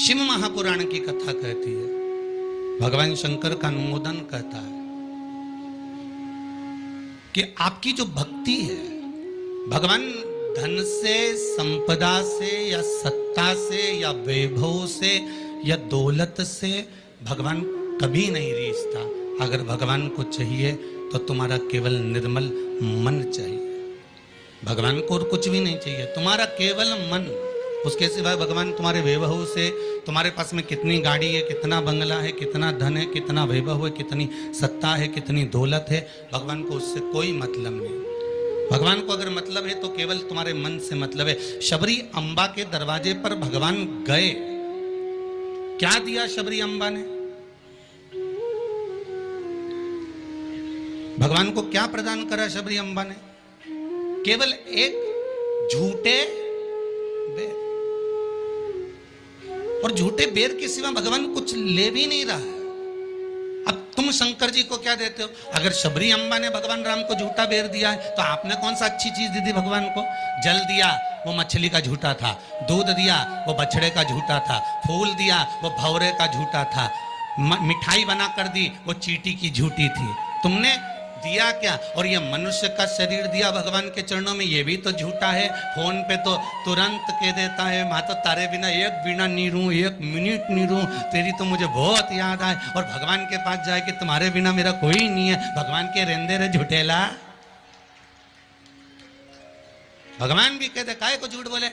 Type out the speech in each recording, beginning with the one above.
शिव महापुराण की कथा कहती है, भगवान शंकर का अनुमोदन कहता है कि आपकी जो भक्ति है, भगवान धन से, संपदा से या सत्ता से या वैभव से या दौलत से भगवान कभी नहीं रीझता। अगर भगवान को चाहिए तो तुम्हारा केवल निर्मल मन चाहिए। भगवान को और कुछ भी नहीं चाहिए, तुम्हारा केवल मन। उसके सिवाय भगवान तुम्हारे वैभव से, तुम्हारे पास में कितनी गाड़ी है, कितना बंगला है, कितना धन है, कितना वैभव है, कितनी सत्ता है, कितनी दौलत है, भगवान को उससे कोई मतलब नहीं। भगवान को अगर मतलब है तो केवल तुम्हारे मन से मतलब है। शबरी अम्बा के दरवाजे पर भगवान गए, क्या दिया शबरी अम्बा ने? भगवान को क्या प्रदान करा शबरी अम्बा ने? केवल एक झूठे बेर। और झूठे बेर के सिवा भगवान कुछ ले भी नहीं रहा है। अब तुम शंकर जी को क्या देते हो? अगर शबरी अम्बा ने भगवान राम को झूठा बेर दिया है तो आपने कौन सा अच्छी चीज दी थी भगवान को? जल दिया, वो मछली का झूठा था। दूध दिया, वो बछड़े का झूठा था। फूल दिया, वो भौरे का झूठा था। मिठाई बना कर दी, वो चींटी की झूठी थी। तुमने दिया क्या? और ये मनुष्य का शरीर दिया भगवान के चरणों में, ये भी तो झूठा है। फोन पे तो तुरंत कह देता है, माँ तो तारे बिना एक बिना नहीं रहूं, एक मिनट नहीं रहूं, तेरी तो मुझे बहुत याद आए। और भगवान के पास जाए कि तुम्हारे बिना मेरा कोई नहीं है। भगवान के रेंदे रे झूठेला। भगवान भी कहते काहे को झूठ बोले?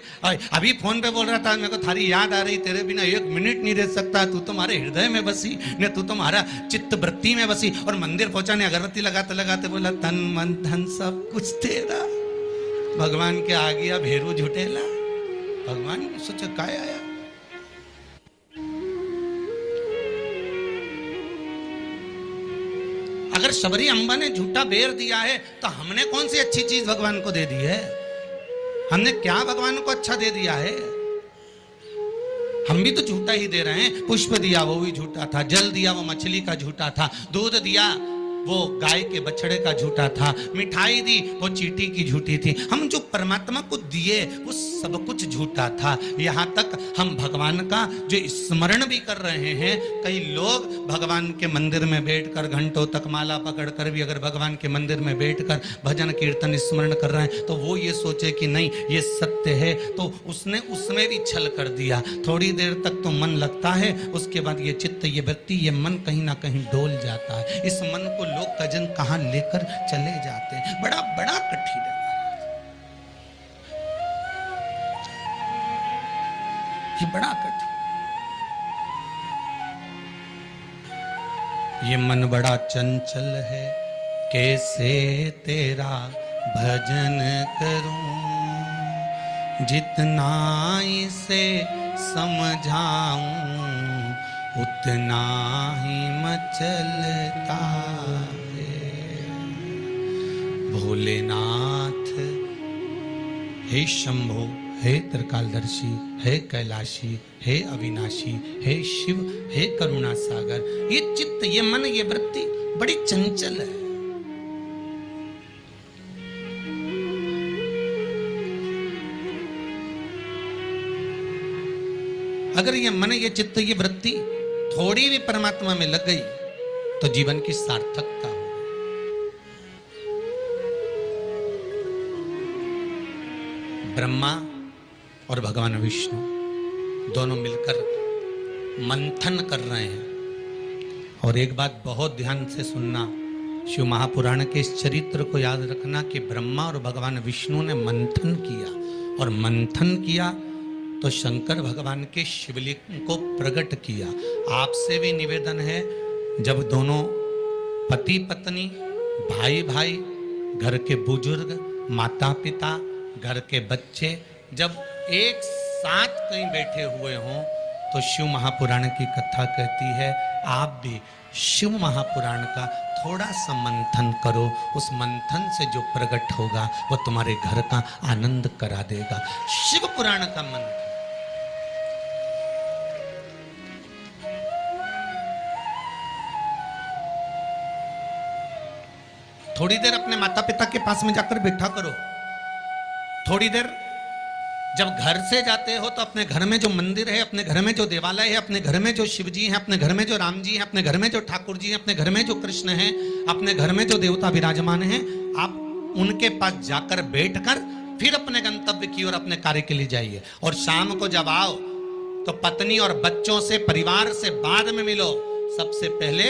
अभी फोन पे बोल रहा था, मेरे को थारी याद आ रही, तेरे बिना एक मिनट नहीं रह सकता, तू तुम्हारे हृदय में बसी ने, तू तुम्हारा चित्त वृत्ति में बसी। और मंदिर पहुंचा ने अगरबत्ती लगाते लगाते बोला, तन मन धन सब कुछ तेरा। भगवान के आ गया भेरू झूठेला। भगवान सोचा काय आया। अगर शबरी अम्बा ने झूठा बेर दिया है तो हमने कौन सी अच्छी चीज भगवान को दे दी है? हमने क्या भगवान को अच्छा दे दिया है? हम भी तो झूठा ही दे रहे हैं। पुष्प दिया, वो भी झूठा था। जल दिया, वो मछली का झूठा था। दूध दिया, वो गाय के बछड़े का झूठा था। मिठाई दी, वो चींटी की झूठी थी। हम जो परमात्मा को दिए वो सब कुछ झूठा था। यहाँ तक हम भगवान का जो स्मरण भी कर रहे हैं, कई लोग भगवान के मंदिर में बैठकर घंटों तक माला पकड़कर भी अगर भगवान के मंदिर में बैठकर भजन कीर्तन स्मरण कर रहे हैं तो वो ये सोचे कि नहीं ये सत्य है, तो उसने उसमें भी छल कर दिया। थोड़ी देर तक तो मन लगता है, उसके बाद ये चित्त, ये वृत्ति, ये मन कहीं ना कहीं डोल जाता है। इस मन को लोग कजन कहां लेकर चले जाते हैं। बड़ा बड़ा कठिन है, ये बड़ा कठिन। ये मन बड़ा चंचल है, कैसे तेरा भजन करूं, जितना इसे समझाऊं उतना ही मचलता है। भोलेनाथ हे शंभो, हे त्रिकालदर्शी, हे कैलाशी, हे अविनाशी, हे शिव, हे करुणा सागर। ये चित्त, ये मन, ये वृत्ति बड़ी चंचल है। अगर ये मन, ये चित्त, ये वृत्ति थोड़ी भी परमात्मा में लग गई तो जीवन की सार्थकता हो। ब्रह्मा और भगवान विष्णु दोनों मिलकर मंथन कर रहे हैं। और एक बात बहुत ध्यान से सुनना, शिव महापुराण के इस चरित्र को याद रखना कि ब्रह्मा और भगवान विष्णु ने मंथन किया, और मंथन किया तो शंकर भगवान के शिवलिंग को प्रकट किया। आपसे भी निवेदन है, जब दोनों पति पत्नी, भाई भाई, घर के बुजुर्ग, माता पिता, घर के बच्चे जब एक साथ कहीं बैठे हुए हों तो शिव महापुराण की कथा कहती है आप भी शिव महापुराण का थोड़ा सा मंथन करो। उस मंथन से जो प्रकट होगा वो तुम्हारे घर का आनंद करा देगा। शिव पुराण का मंथन। थोड़ी देर अपने माता पिता के पास में जाकर बैठा करो, थोड़ी देर जब घर से जाते हो तो अपने घर में जो मंदिर है, अपने घर में जो देवालय है, अपने घर में जो शिव जी हैं, अपने घर में जो राम जी हैं, अपने घर में जो ठाकुर जी हैं, अपने घर में जो कृष्ण हैं, अपने घर में जो देवता विराजमान हैं, आप उनके पास जाकर बैठकर फिर अपने गंतव्य की ओर अपने कार्य के लिए जाइए। और शाम को जब आओ तो पत्नी और बच्चों से, परिवार से बाद में मिलो। सबसे पहले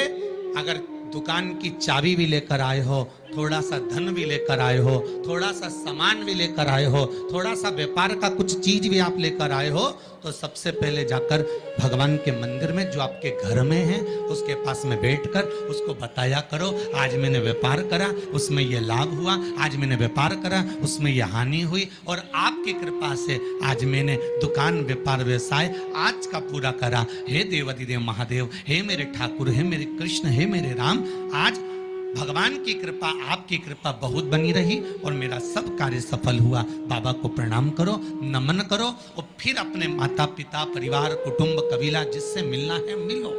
अगर दुकान की चाबी भी लेकर आए हो, थोड़ा सा धन भी लेकर आए हो, थोड़ा सा सामान भी लेकर आए हो, थोड़ा सा व्यापार का कुछ चीज भी आप लेकर आए हो, तो सबसे पहले जाकर भगवान के मंदिर में जो आपके घर में है उसके पास में बैठकर उसको बताया करो, आज मैंने व्यापार करा उसमें ये लाभ हुआ, आज मैंने व्यापार करा उसमें ये हानि हुई, और आपकी कृपा से आज मैंने दुकान, व्यापार, व्यवसाय आज का पूरा करा। हे देवाधिदेव महादेव, हे मेरे ठाकुर, हे मेरे कृष्ण, हे मेरे राम, आज भगवान की कृपा, आपकी कृपा बहुत बनी रही और मेरा सब कार्य सफल हुआ। बाबा को प्रणाम करो, नमन करो और फिर अपने माता पिता, परिवार, कुटुंब, कबीला जिससे मिलना है मिलो,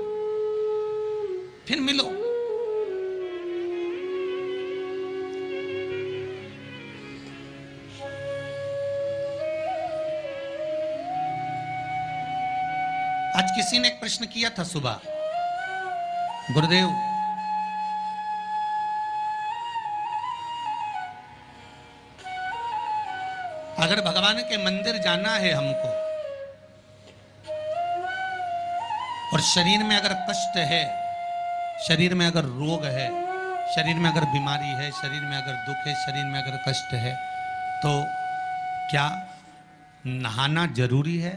फिर मिलो। आज किसी ने एक प्रश्न किया था सुबह, गुरुदेव अगर भगवान के मंदिर जाना है हमको और शरीर में अगर कष्ट है, शरीर में अगर रोग है, शरीर में अगर बीमारी है, शरीर में अगर दुख है, शरीर में अगर कष्ट है, तो क्या नहाना जरूरी है?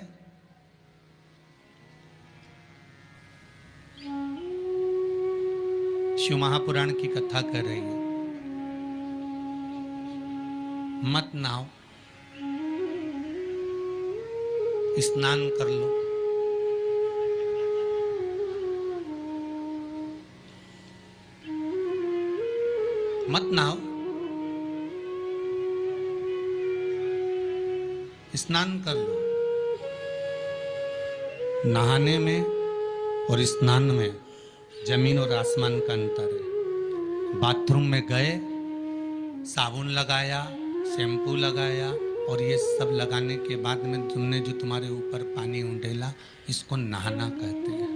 शिव महापुराण की कथा कर रही है, मत नहाओ, स्नान कर लो। मत नहाओ, स्नान कर लो। नहाने में और स्नान में जमीन और आसमान का अंतर है। बाथरूम में गए, साबुन लगाया, शैम्पू लगाया और ये सब लगाने के बाद में तुमने जो तुम्हारे ऊपर पानी उंडेला, इसको नहाना कहते हैं।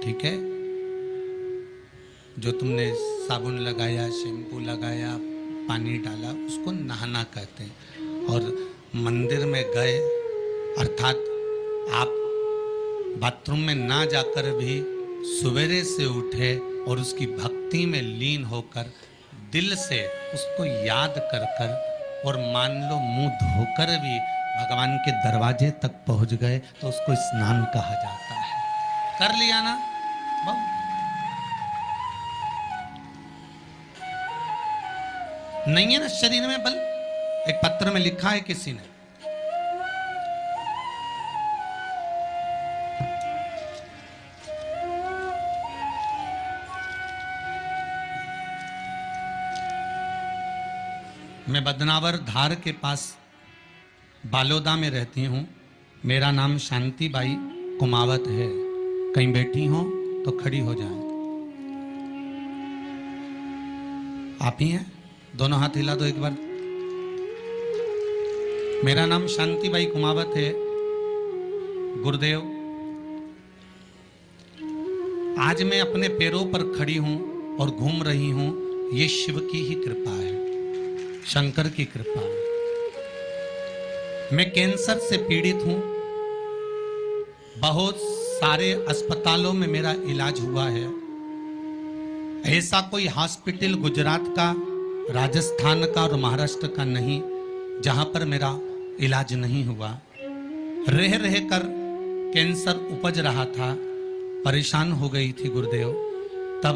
ठीक है? जो तुमने साबुन लगाया, शैम्पू लगाया, पानी डाला, उसको नहाना कहते हैं। और मंदिर में गए अर्थात आप बाथरूम में ना जाकर भी सवेरे से उठे और उसकी भक्ति में लीन होकर दिल से उसको याद कर कर और मान लो मुंह धोकर भी भगवान के दरवाजे तक पहुंच गए तो उसको स्नान कहा जाता है। कर लिया ना? नहीं है ना शरीर में बल? एक पत्र में लिखा है किसी ने, मैं बदनावर धार के पास बालोदा में रहती हूँ। मेरा नाम शांति बाई कुमावत है। कहीं बैठी हो तो खड़ी हो जाए। आप ही हैं? दोनों हाथ हिला दो एक बार। मेरा नाम शांति बाई कुमावत है। गुरुदेव, आज मैं अपने पैरों पर खड़ी हूं और घूम रही हूं, ये शिव की ही कृपा है, शंकर की कृपा है। मैं कैंसर से पीड़ित हूं, बहुत सारे अस्पतालों में मेरा इलाज हुआ है। ऐसा कोई हॉस्पिटल गुजरात का, राजस्थान का और महाराष्ट्र का नहीं जहां पर मेरा इलाज नहीं हुआ। रह रह कर कैंसर उपज रहा था, परेशान हो गई थी गुरुदेव। तब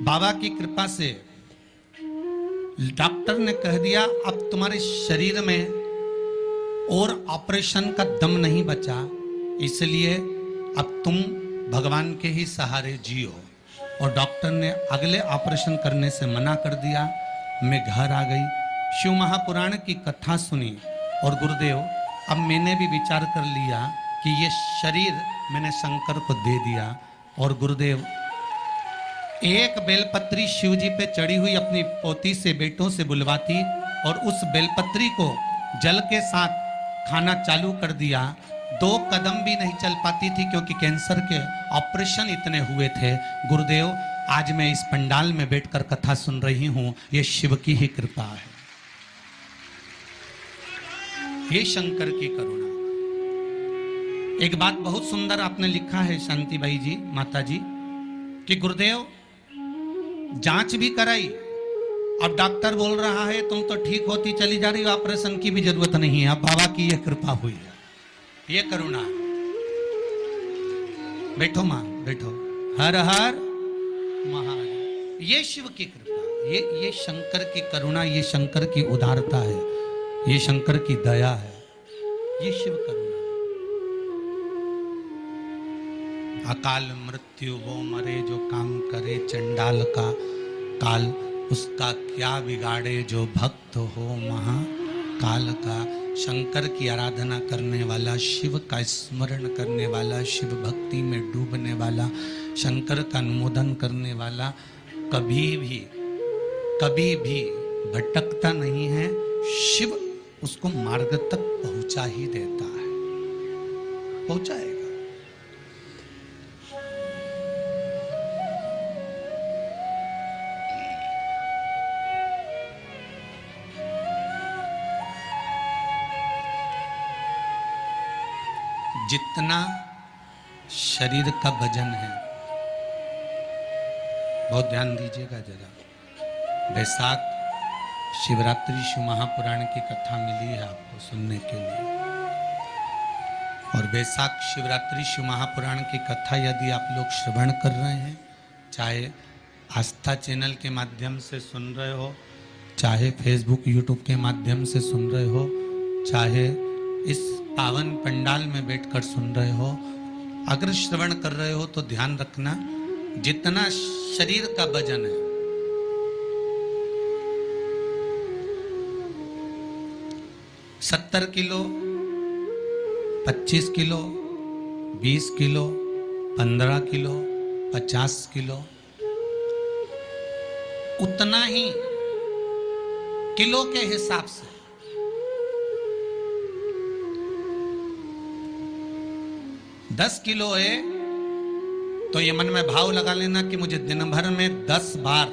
बाबा की कृपा से डॉक्टर ने कह दिया अब तुम्हारे शरीर में और ऑपरेशन का दम नहीं बचा, इसलिए अब तुम भगवान के ही सहारे जियो। और डॉक्टर ने अगले ऑपरेशन करने से मना कर दिया। मैं घर आ गई, शिव महापुराण की कथा सुनी और गुरुदेव अब मैंने भी विचार कर लिया कि ये शरीर मैंने शंकर को दे दिया। और गुरुदेव एक बेलपत्री शिव जी पे चढ़ी हुई अपनी पोती से, बेटों से बुलवाती और उस बेलपत्री को जल के साथ खाना चालू कर दिया। 2 कदम भी नहीं चल पाती थी क्योंकि कैंसर के ऑपरेशन इतने हुए थे। गुरुदेव, आज मैं इस पंडाल में बैठकर कथा सुन रही हूं, ये शिव की ही कृपा है, ये शंकर की करुणा। एक बात बहुत सुंदर आपने लिखा है शांतिबाई जी, माता जी, कि गुरुदेव जांच भी कराई, अब डॉक्टर बोल रहा है तुम तो ठीक होती चली जा रही हो, ऑपरेशन की भी जरूरत नहीं है। अब बाबा की यह कृपा हुई है, ये करुणा। बैठो मां, बैठो। हर हर महादेव। ये शिव की कृपा, ये शंकर की करुणा, ये शंकर की उदारता है, ये शंकर की दया है, ये शिव करुणा। अकाल मृत्यु वो मरे जो काम करे, चंडाल का काल उसका क्या बिगाड़े, जो भक्त हो महाकाल का। शंकर की आराधना करने वाला, शिव का स्मरण करने वाला, शिव भक्ति में डूबने वाला, शंकर का अनुमोदन करने वाला कभी भी भटकता नहीं है। शिव उसको मार्ग तक पहुंचा ही देता है, पहुंचाएगा। जितना शरीर का वजन है, बहुत ध्यान दीजिएगा जरा। वैशाख शिवरात्रि शिव महापुराण की कथा मिली है आपको सुनने के लिए, और वैशाख शिवरात्रि शिव महापुराण की कथा यदि आप लोग श्रवण कर रहे हैं, चाहे आस्था चैनल के माध्यम से सुन रहे हो, चाहे फेसबुक यूट्यूब के माध्यम से सुन रहे हो, चाहे इस पावन पंडाल में बैठकर सुन रहे हो, अगर श्रवण कर रहे हो तो ध्यान रखना, जितना शरीर का वजन है, 70 kilo, 25 kilo, 20 kilo, 15 kilo, 50 kilo, उतना ही किलो के हिसाब से 10 किलो है तो ये मन में भाव लगा लेना कि मुझे दिन भर में 10 बार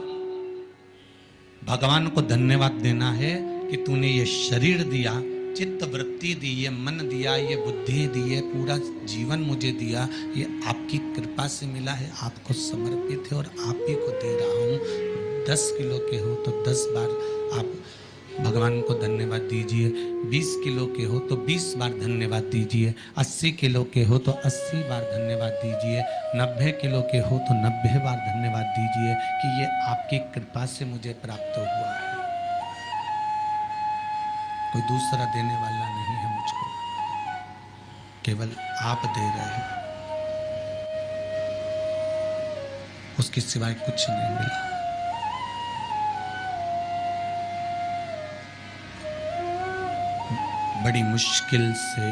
भगवान को धन्यवाद देना है कि तूने ये शरीर दिया, चित्त वृत्ति दी, ये मन दिया, ये बुद्धि दी, ये पूरा जीवन मुझे दिया, ये आपकी कृपा से मिला है, आपको समर्पित है और आप ही को दे रहा हूँ। 10 किलो के हो तो 10 बार आप भगवान को धन्यवाद दीजिए, 20 किलो के हो तो 20 बार धन्यवाद दीजिए, 80 किलो के हो तो 80 बार धन्यवाद दीजिए, 90 किलो के हो तो 90 बार धन्यवाद दीजिए कि ये आपकी कृपा से मुझे प्राप्त हुआ है, कोई दूसरा देने वाला नहीं है मुझको, केवल आप दे रहे हैं, उसके सिवाय कुछ नहीं मिला। बड़ी मुश्किल से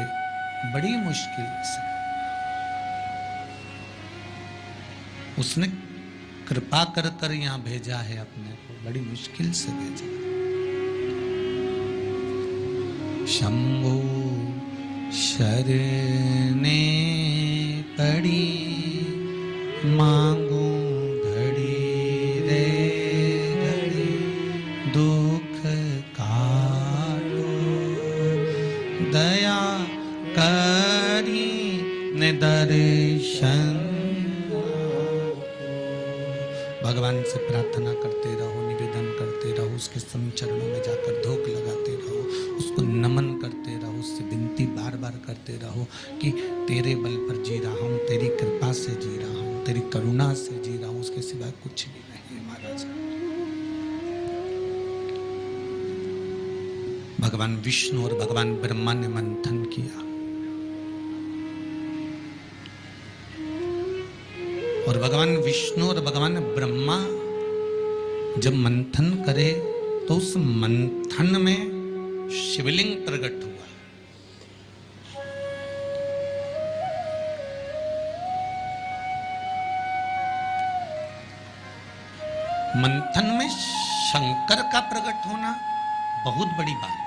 उसने कृपा कर कर यहां भेजा है अपने को, बड़ी मुश्किल से भेजा। शंभो शरणे पड़ी मांगू घड़ी रे घड़ी, दुख काटो दया करी ने दर्शन। भगवान से प्रार्थना करते रहो, निवेदन करते रहो, उसके चरणों में जाकर धूप लगाते रहो, उसको नमन करते रहो, उससे विनती बार बार करते रहो कि तेरे बल पर जी रहा हूँ, तेरी कृपा से जी रहा हूँ, तेरी करुणा से जी रहा हूँ, उसके सिवाय कुछ भी नहीं है महाराज। भगवान विष्णु और भगवान ब्रह्मा ने मंथन किया और भगवान विष्णु और भगवान ब्रह्मा जब मंथन करे तो उस मंथन में शिवलिंग प्रकट हुआ। मंथन में शंकर का प्रकट होना, बहुत बड़ी बात है।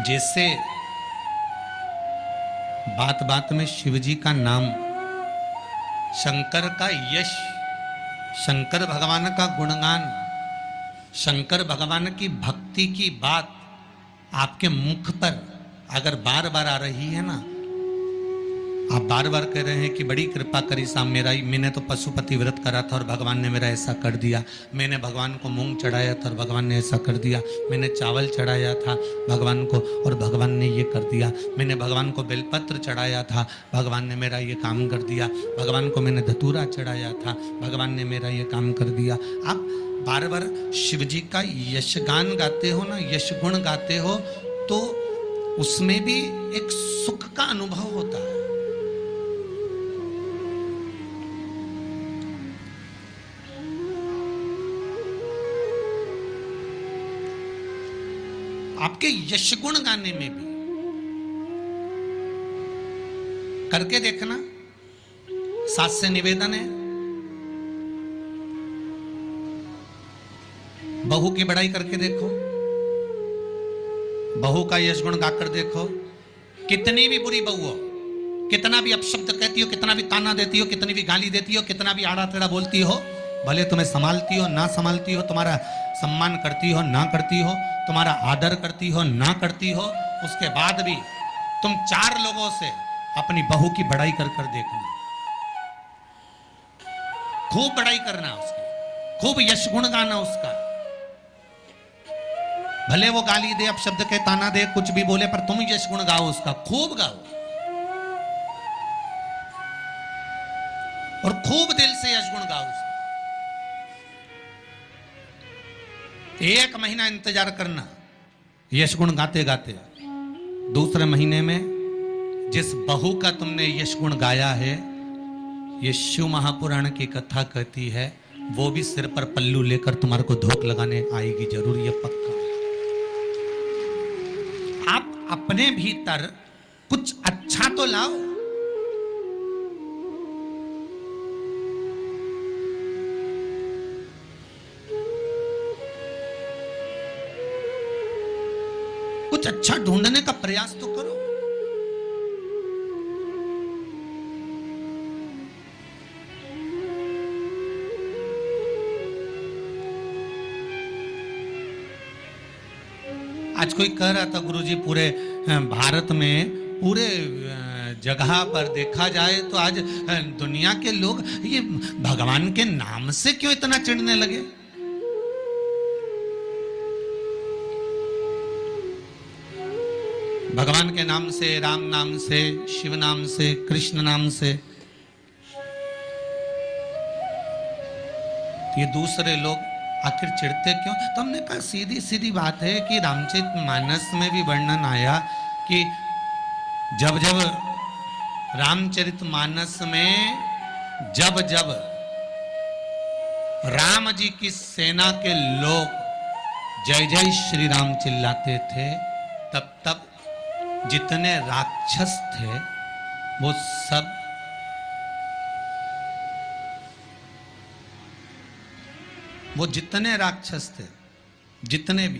जैसे बात बात में शिव जी का नाम, शंकर का यश, शंकर भगवान का गुणगान, शंकर भगवान की भक्ति की बात आपके मुख पर अगर बार बार आ रही है ना, आप बार बार कह रहे हैं कि बड़ी कृपा करी साहब, मैंने तो पशुपति व्रत करा था और भगवान ने मेरा ऐसा कर दिया, मैंने भगवान को मूंग चढ़ाया था और भगवान ने ऐसा कर दिया, मैंने चावल चढ़ाया था भगवान को और भगवान ने ये कर दिया, मैंने भगवान को बेलपत्र चढ़ाया था, भगवान ने मेरा ये काम कर दिया, भगवान को मैंने धतूरा चढ़ाया था, भगवान ने मेरा ये काम कर दिया। आप बार बार शिव जी का यशगान गाते हो ना, यश गुण गाते हो, तो उसमें भी एक सुख का अनुभव होता है। आपके यश गुण गाने में भी करके देखना। सास से निवेदन है, बहू की बड़ाई करके देखो, बहू का यश गुण गाकर देखो। कितनी भी बुरी बहू हो, कितना भी अपशब्द कहती हो, कितना भी ताना देती हो, कितनी भी गाली देती हो, कितना भी आड़ा टेढ़ा बोलती हो, भले तुम्हें संभालती हो ना संभालती हो, तुम्हारा सम्मान करती हो ना करती हो, तुम्हारा आदर करती हो ना करती हो, उसके बाद भी तुम 4 लोगों से अपनी बहू की बड़ाई कर कर देखना। खूब बड़ाई करना उसकी, खूब यश गुण गाना उसका। भले वो गाली दे, अपशब्द के ताना दे, कुछ भी बोले, पर तुम यश गुण गाओ उसका, खूब गाओ और खूब दिल से यश गुण गाओ उसका। 1 महीना इंतजार करना यश गुण गाते गाते। दूसरे महीने में जिस बहू का तुमने यश गुण गाया है, ये शिव महापुराण की कथा कहती है, वो भी सिर पर पल्लू लेकर तुम्हारे को धोख लगाने आएगी जरूर, ये पक्का। आप अपने भीतर कुछ अच्छा तो लाओ। कुछ अच्छा ढूंढने का प्रयास तो करो। आज कोई कह रहा था गुरुजी, पूरे भारत में पूरे जगह पर देखा जाए तो आज दुनिया के लोग ये भगवान के नाम से क्यों इतना चिढ़ने लगे। भगवान के नाम से, राम नाम से, शिव नाम से, कृष्ण नाम से ये दूसरे लोग आखिर चिढ़ते क्यों? तो हमने कहा सीधी सीधी बात है कि रामचरितमानस में भी वर्णन आया कि जब जब रामचरितमानस में जब जब राम जी की सेना के लोग जय जय श्री राम चिल्लाते थे, तब तब जितने राक्षस थे वो जितने राक्षस थे, जितने भी,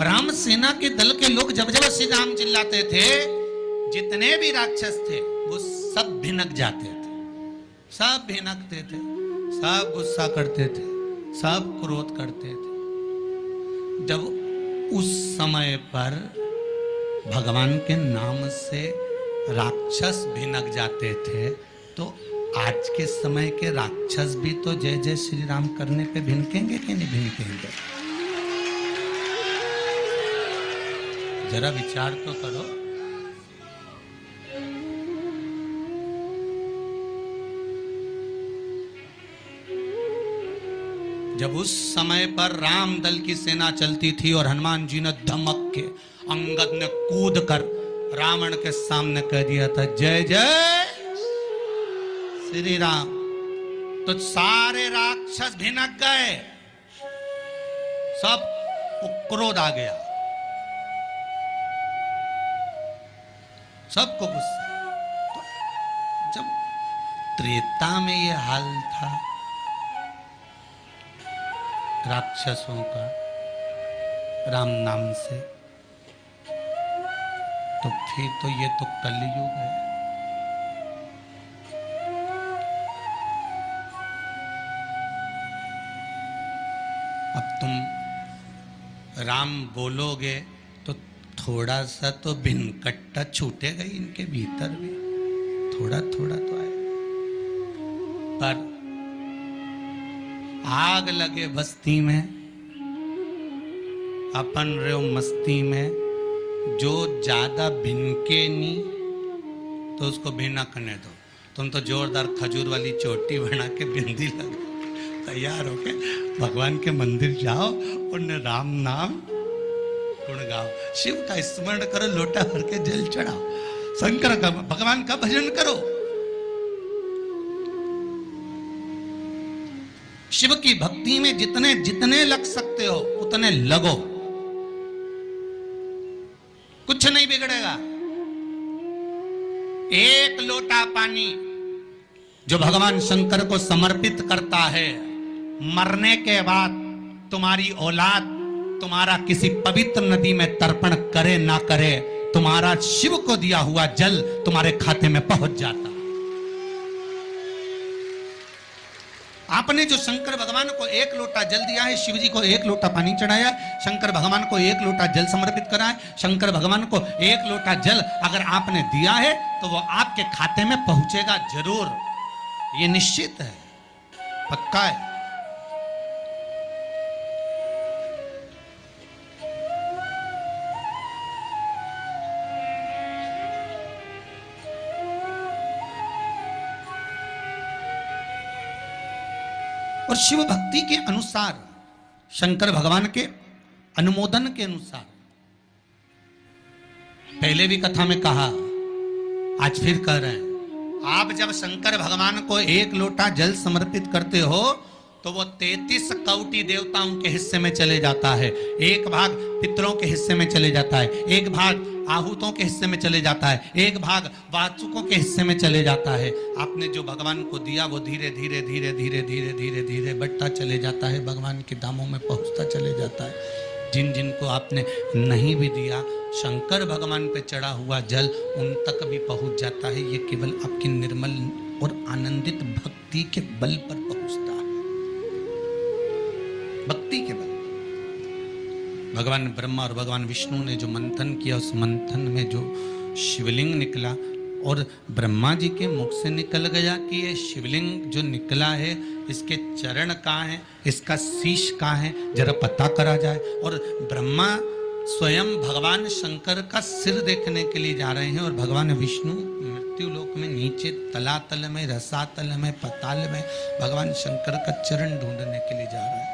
राम सेना के दल के लोग जब जब श्री राम चिल्लाते थे, जितने भी राक्षस थे वो सब भिनक जाते थे, सब भिनकते थे, सब गुस्सा करते थे, सब क्रोध करते थे। जब उस समय पर भगवान के नाम से राक्षस भिनक जाते थे, तो आज के समय के राक्षस भी तो जय जय श्री राम करने पे भिनकेंगे कि नहीं भिनकेंगे? जरा विचार तो करो। जब उस समय पर राम दल की सेना चलती थी और हनुमान जी ने धमक के, अंगद ने कूद कर रावण के सामने कह दिया था जय जय श्री राम, तो सारे राक्षस भिनक गए, सब क्रोध आ गया, सबको गुस्सा। तो जब त्रेता में ये हाल था राक्षसों का राम नाम से, तो फिर तो ये तो कलयुग है। अब तुम राम बोलोगे तो थोड़ा सा तो भिनकट्टा छूटेगा ही इनके भीतर भी, थोड़ा थोड़ा तो आए। पर आग लगे बस्ती में, अपन रहो मस्ती में, जो ज्यादा भिनके नहीं तो उसको भिनकने दो। तुम तो जोरदार खजूर वाली चोटी बना के बिंदी लगा तैयार होके भगवान के मंदिर जाओ और राम नाम गुण गाओ, शिव का स्मरण करो, लोटा भर के जल चढ़ाओ, शंकर का भगवान का भजन करो। शिव की भक्ति में जितने जितने लग सकते हो उतने लगो, कुछ नहीं बिगड़ेगा। एक लोटा पानी जो भगवान शंकर को समर्पित करता है, मरने के बाद तुम्हारी औलाद तुम्हारा किसी पवित्र नदी में तर्पण करे ना करे, तुम्हारा शिव को दिया हुआ जल तुम्हारे खाते में पहुंच जाता। आपने जो शंकर भगवान को एक लोटा जल दिया है, शिव जी को एक लोटा पानी चढ़ाया, शंकर भगवान को एक लोटा जल समर्पित करा है, शंकर भगवान को एक लोटा जल अगर आपने दिया है तो वो आपके खाते में पहुंचेगा जरूर, ये निश्चित है, पक्का है। और शिव भक्ति के अनुसार, शंकर भगवान के अनुमोदन के अनुसार, पहले भी कथा में कहा, आज फिर कह रहे हैं, आप जब शंकर भगवान को एक लोटा जल समर्पित करते हो तो वो 33 कौटि देवताओं के हिस्से में चले जाता है, एक भाग पितरों के हिस्से में चले जाता है, एक भाग आहूतों के हिस्से में चले जाता है, एक भाग वाचुकों के हिस्से में चले जाता है। आपने जो भगवान को दिया वो धीरे धीरे धीरे धीरे धीरे धीरे धीरे बढ़ता चले जाता है, भगवान के दामों में पहुंचता चले जाता है। जिन जिनको आपने नहीं भी दिया, शंकर भगवान पे चढ़ा हुआ जल उन तक भी पहुंच जाता है। ये केवल आपकी निर्मल और आनंदित भक्ति के बल पर पहुंचता है, भक्ति के बल। भगवान ब्रह्मा और भगवान विष्णु ने जो मंथन किया, उस मंथन में जो शिवलिंग निकला और ब्रह्मा जी के मुख से निकल गया कि ये शिवलिंग जो निकला है इसके चरण कहाँ हैं, इसका शीश कहाँ है, जरा पता करा जाए। और ब्रह्मा स्वयं भगवान शंकर का सिर देखने के लिए जा रहे हैं और भगवान विष्णु मृत्यु लोक में नीचे तलातल में, रसातल में, पताल में भगवान शंकर का चरण ढूंढने के लिए जा रहे हैं,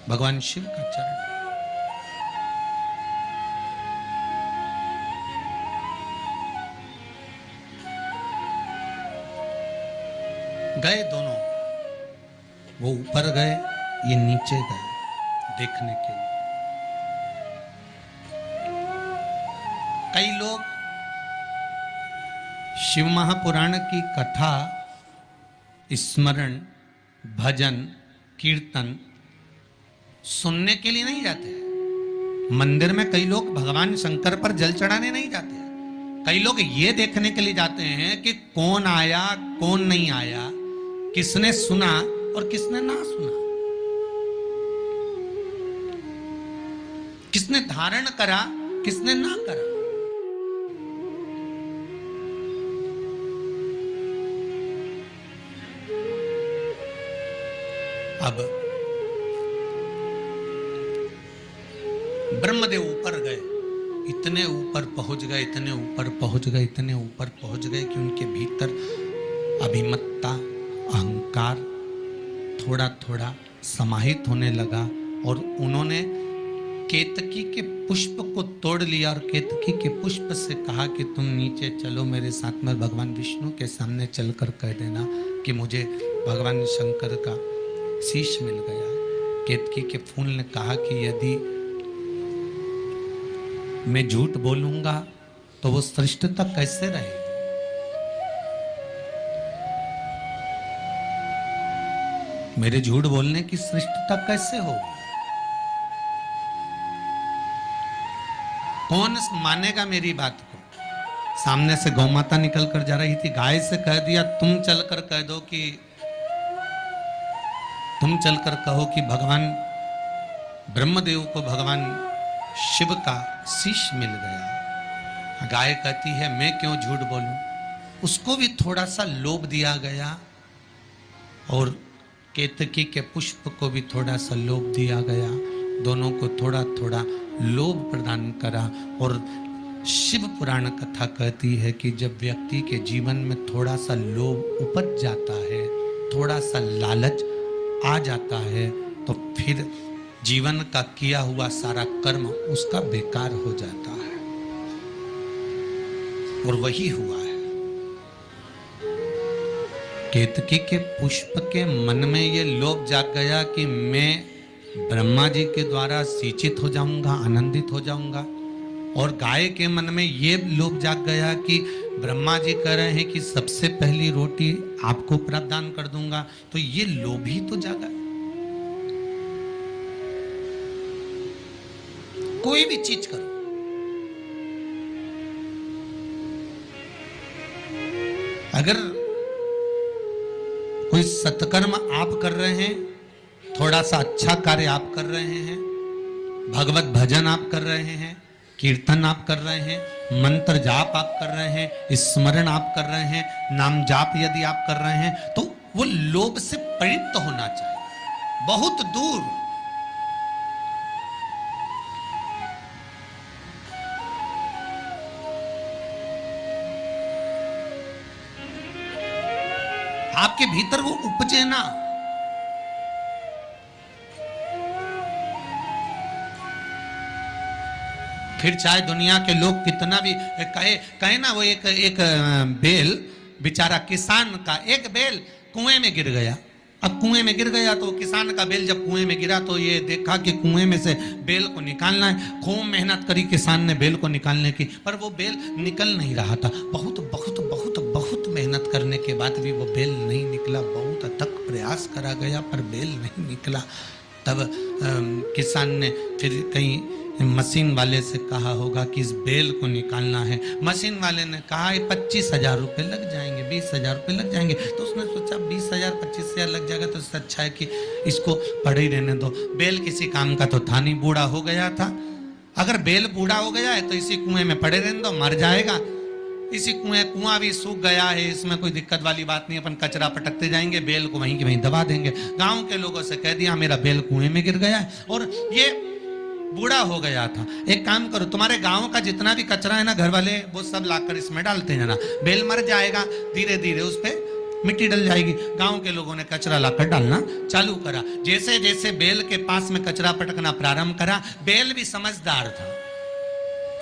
भगवान शिव का चरण। गए दोनों, वो ऊपर गए, ये नीचे गए देखने के लिए। कई लोग शिव महापुराण की कथा, स्मरण, भजन, कीर्तन सुनने के लिए नहीं जाते हैं। मंदिर में कई लोग भगवान शंकर पर जल चढ़ाने नहीं जाते हैं। कई लोग ये देखने के लिए जाते हैं कि कौन आया कौन नहीं आया, किसने सुना और किसने ना सुना, किसने धारण करा किसने ना करा। अब ब्रह्मदेव ऊपर गए, इतने ऊपर पहुंच गए, इतने ऊपर पहुंच गए, इतने ऊपर पहुंच गए कि उनके भीतर अभिमत्ता, अहंकार थोड़ा थोड़ा समाहित होने लगा और उन्होंने केतकी के पुष्प को तोड़ लिया और केतकी के पुष्प से कहा कि तुम नीचे चलो मेरे साथ में, भगवान विष्णु के सामने चलकर कह देना कि मुझे भगवान शंकर का शीश मिल गया। केतकी के फूल ने कहा कि यदि मैं झूठ बोलूंगा तो वो श्रेष्ठता कैसे रहे। मेरे झूठ बोलने की श्रेष्ठता कैसे होगी? कौन मानेगा मेरी बात को? सामने से गौ माता निकल कर जा रही थी, गाय से कह दिया तुम चलकर कह दो कि तुम चलकर कहो कि भगवान ब्रह्मदेव को भगवान शिव का शीश मिल गया। गाय कहती है मैं क्यों झूठ बोलूं। उसको भी थोड़ा सा लोभ दिया गया और केतकी के पुष्प को भी थोड़ा सा लोभ दिया गया। दोनों को थोड़ा थोड़ा लोभ प्रदान करा। और शिव पुराण कथा कहती है कि जब व्यक्ति के जीवन में थोड़ा सा लोभ उपज जाता है, थोड़ा सा लालच आ जाता है, तो फिर जीवन का किया हुआ सारा कर्म उसका बेकार हो जाता है। और वही हुआ है। केतकी के पुष्प के मन में ये लोभ जाग गया कि मैं ब्रह्मा जी के द्वारा सिंचित हो जाऊंगा, आनंदित हो जाऊंगा। और गाय के मन में ये लोभ जाग गया कि ब्रह्मा जी कह रहे हैं कि सबसे पहली रोटी आपको प्रदान कर दूंगा, तो ये लोभ ही तो जागा। कोई भी चीज करो, अगर कोई सत्कर्म आप कर रहे हैं, थोड़ा सा अच्छा कार्य आप कर रहे हैं, भगवत भजन आप कर रहे हैं, कीर्तन आप कर रहे हैं, मंत्र जाप आप कर रहे हैं, स्मरण आप कर रहे हैं, नाम जाप यदि आप कर रहे हैं, तो वो लोभ से परित होना चाहिए, बहुत दूर। आपके भीतर वो उपजे ना। फिर चाहे दुनिया के लोग कितना भी कहे ना, वो एक बेल बेचारा किसान का एक बेल कुएं में गिर गया। अब कुएं में गिर गया तो किसान का बेल जब कुएं में गिरा तो ये देखा कि कुएं में से बेल को निकालना है। खूब मेहनत करी किसान ने बेल को निकालने की, पर वो बेल निकल नहीं रहा था। बहुत बहुत बहुत बहुत मेहनत करने के बाद भी वो बेल नहीं निकला। बहुत अथक प्रयास करा गया पर बेल नहीं निकला। तब किसान ने फिर कहीं मशीन वाले से कहा होगा कि इस बेल को निकालना है। मशीन वाले ने कहा 25,000 रुपये लग जाएंगे, 20,000 रुपये लग जाएंगे। तो उसने सोचा 20,000 25,000 लग जाएगा तो इससे अच्छा है कि इसको पड़े ही रहने दो। बेल किसी काम का तो था नहीं, बूढ़ा हो गया था। अगर बेल बूढ़ा हो गया है तो इसी कुएं में पड़े रहने दो, मर जाएगा। इसी कुआं भी सूख गया है, इसमें कोई दिक्कत वाली बात नहीं, अपन कचरा पटकते जाएंगे, बेल को वहीं के वहीं दबा देंगे। गाँव के लोगों से कह दिया मेरा बेल कुएं में गिर गया है और ये बूढ़ा हो गया था। एक काम करो, तुम्हारे गांव का जितना भी कचरा है ना, घर वाले वो सब लाकर इसमें डालते जाना। बेल मर जाएगा, धीरे धीरे उस पे मिट्टी डल जाएगी। गांव के लोगों ने कचरा लाकर डालना चालू करा। जैसे जैसे बेल के पास में कचरा पटकना प्रारंभ करा, बेल भी समझदार था।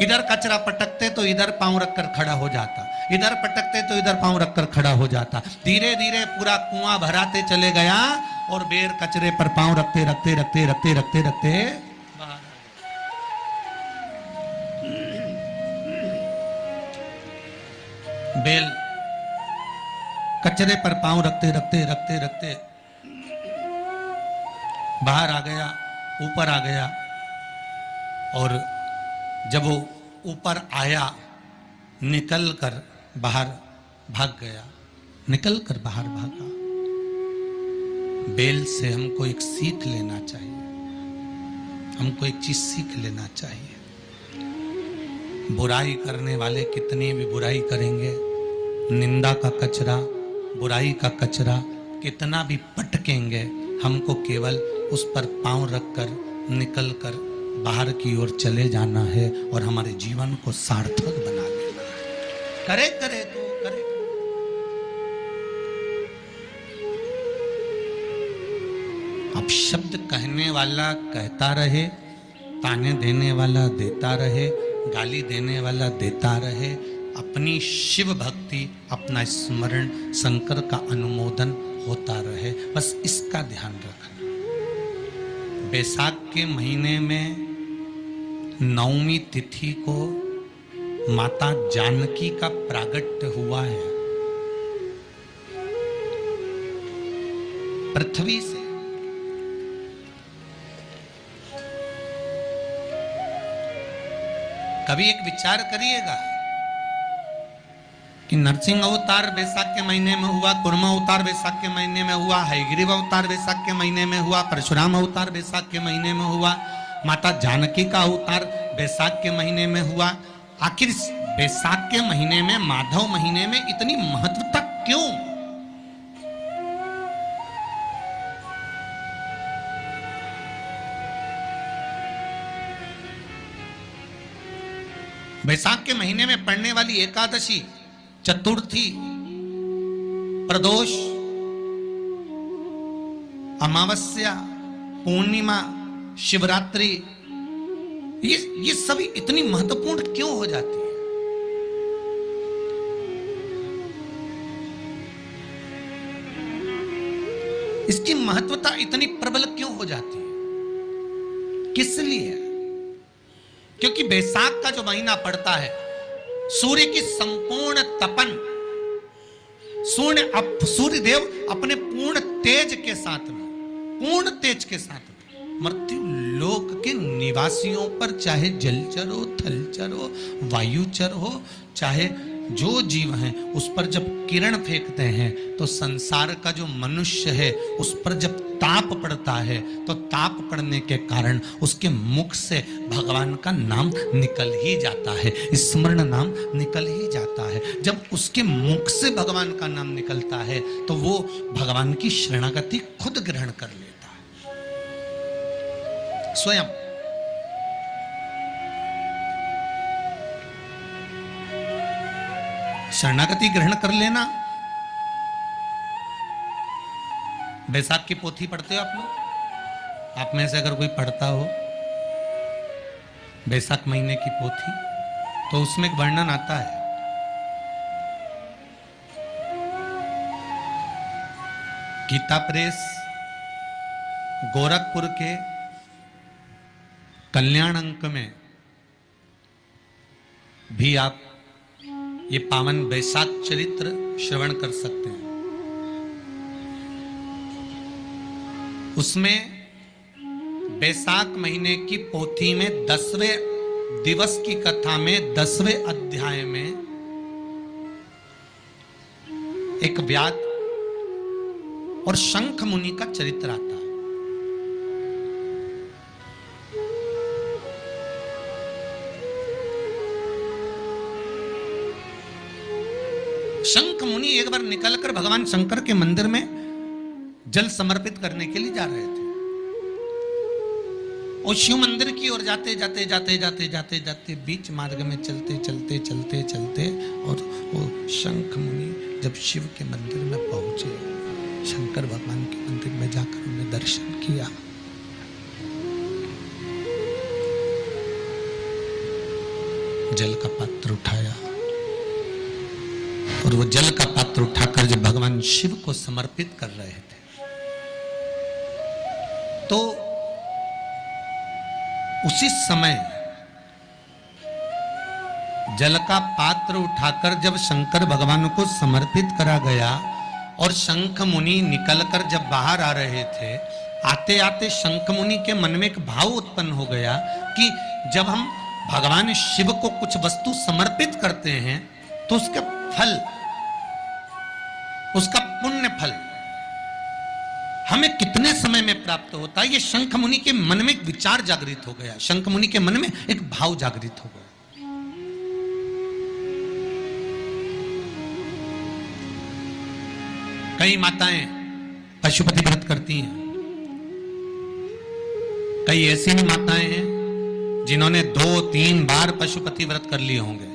इधर कचरा पटकते तो इधर पांव रखकर खड़ा हो जाता, इधर पटकते तो इधर पांव रखकर खड़ा हो जाता। धीरे धीरे पूरा कुआं भराते चले गया और बेर कचरे पर पांव रखते रखते रखते रखते रखते रखते बेल कचरे पर पांव रखते रखते रखते रखते बाहर आ गया, ऊपर आ गया। और जब वो ऊपर आया, निकल कर बाहर भाग गया, निकल कर बाहर भागा। बेल से हमको एक सीख लेना चाहिए, हमको एक चीज सीख लेना चाहिए। बुराई करने वाले कितनी भी बुराई करेंगे, निंदा का कचरा, बुराई का कचरा कितना भी पटकेंगे, हमको केवल उस पर पांव रखकर निकल कर बाहर की ओर चले जाना है और हमारे जीवन को सार्थक बना लेना है। करे करे तो करे। अब शब्द कहने वाला कहता रहे, ताने देने वाला देता रहे, गाली देने वाला देता रहे। अपनी शिव भक्ति, अपना स्मरण, शंकर का अनुमोदन होता रहे, बस इसका ध्यान रखना। बैसाख के महीने में नवमी तिथि को माता जानकी का प्रागट्य हुआ है। पृथ्वी से कभी एक विचार करिएगा कि नरसिंह अवतार बैसाख के महीने में हुआ, कुर्मा अवतार बैसाख के महीने में हुआ, हयग्रीव अवतार बैसाख के महीने में हुआ, परशुराम अवतार बैसाख के महीने में हुआ, माता जानकी का अवतार बैसाख के महीने में हुआ। आखिर बैसाख के महीने में, माधव महीने में इतनी महत्वता क्यों? बैसाख के महीने में पड़ने वाली एकादशी, चतुर्थी, प्रदोष, अमावस्या, पूर्णिमा, शिवरात्रि, ये सभी इतनी महत्वपूर्ण क्यों हो जाती है? इसकी महत्वता इतनी प्रबल क्यों हो जाती है? किस लिए? क्योंकि बैसाख का जो महीना पड़ता है, सूर्य की संपूर्ण तपन, सूर्य देव अपने पूर्ण तेज के साथ में, पूर्ण तेज के साथ में मृत्यु लोक के निवासियों पर, चाहे जलचर हो, थलचर हो, वायुचर हो, चाहे जो जीव हैं, उस पर जब किरण फेंकते हैं तो संसार का जो मनुष्य है उस पर जब ताप पड़ता है तो ताप पड़ने के कारण उसके मुख से भगवान का नाम निकल ही जाता है, स्मरण नाम निकल ही जाता है। जब उसके मुख से भगवान का नाम निकलता है तो वो भगवान की शरणागति खुद ग्रहण कर लेता है स्वयं। शरणागति ग्रहण कर लेना। बैसाख की पोथी पढ़ते हो आप लोग? आप में से अगर कोई पढ़ता हो बैसाख महीने की पोथी, तो उसमें एक वर्णन आता है, गीता प्रेस गोरखपुर के कल्याण अंक में भी आप ये पावन बैसाख चरित्र श्रवण कर सकते हैं। उसमें बैसाख महीने की पोथी में 10वें दिवस की कथा में 10वें अध्याय में एक व्याध और शंख मुनि का चरित्र आता है। शंख मुनि एक बार निकलकर भगवान शंकर के मंदिर में जल समर्पित करने के लिए जा रहे थे। और शिव मंदिर की ओर जाते बीच मार्ग में चलते और वो शंख मुनि जब शिव के मंदिर में पहुंचे, शंकर भगवान के मंदिर में जाकर उन्हें दर्शन किया, जल का पात्र उठाया और वो जल का पात्र उठाकर जब भगवान शिव को समर्पित कर रहे थे तो उसी समय जल का पात्र उठाकर जब शंकर भगवान को समर्पित करा गया और शंख मुनि निकलकर जब बाहर आ रहे थे, आते आते शंख मुनि के मन में एक भाव उत्पन्न हो गया कि जब हम भगवान शिव को कुछ वस्तु समर्पित करते हैं तो उसका फल, उसका पुण्य फल हमें कितने समय में प्राप्त होता है। ये शंख मुनि के मन में एक विचार जागृत हो गया, शंख मुनि के मन में एक भाव जागृत हो गया। कई माताएं पशुपति व्रत करती हैं, कई ऐसी भी माताएं हैं जिन्होंने 2-3 बार पशुपति व्रत कर लिए होंगे।